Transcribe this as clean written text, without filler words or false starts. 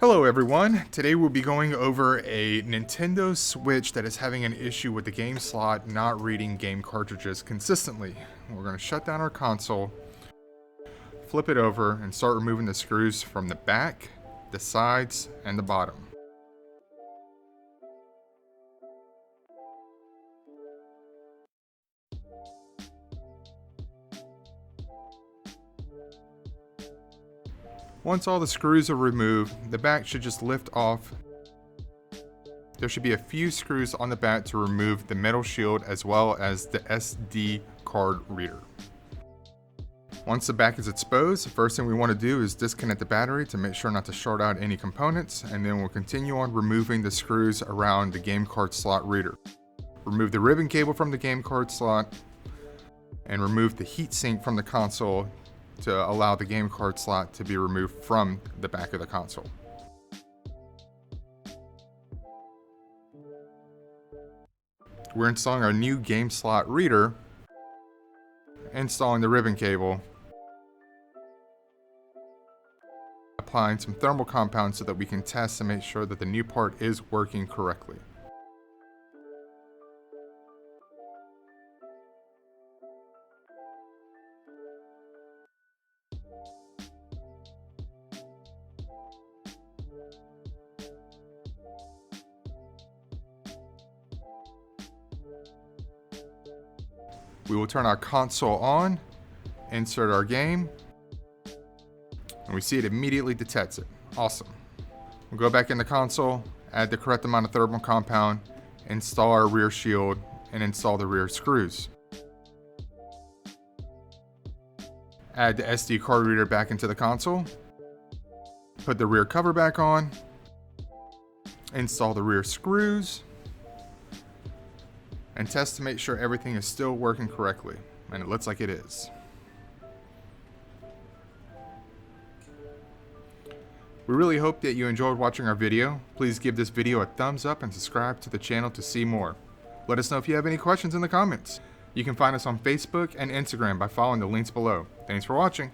Hello everyone, today we'll be going over a Nintendo Switch that is having an issue with the game slot not reading game cartridges consistently. We're going to shut down our console, flip it over, and start removing the screws from the back, the sides, and the bottom. Once all the screws are removed, the back should just lift off. There should be a few screws on the back to remove the metal shield as well as the SD card reader. Once the back is exposed, the first thing we want to do is disconnect the battery to make sure not to short out any components, and then we'll continue on removing the screws around the game card slot reader. Remove the ribbon cable from the game card slot and remove the heatsink from the console to allow the game card slot to be removed from the back of the console. We're installing our new game slot reader, installing the ribbon cable, applying some thermal compound so that we can test to make sure that the new part is working correctly. We will turn our console on, insert our game, and we see it immediately detects it. Awesome. We'll go back in the console, add the correct amount of thermal compound, install our rear shield, and install the rear screws. Add the SD card reader back into the console, put the rear cover back on, install the rear screws, and test to make sure everything is still working correctly, and it looks like it is. We really hope that you enjoyed watching our video. Please give this video a thumbs up and subscribe to the channel to see more. Let us know if you have any questions in the comments. You can find us on Facebook and Instagram by following the links below. Thanks for watching.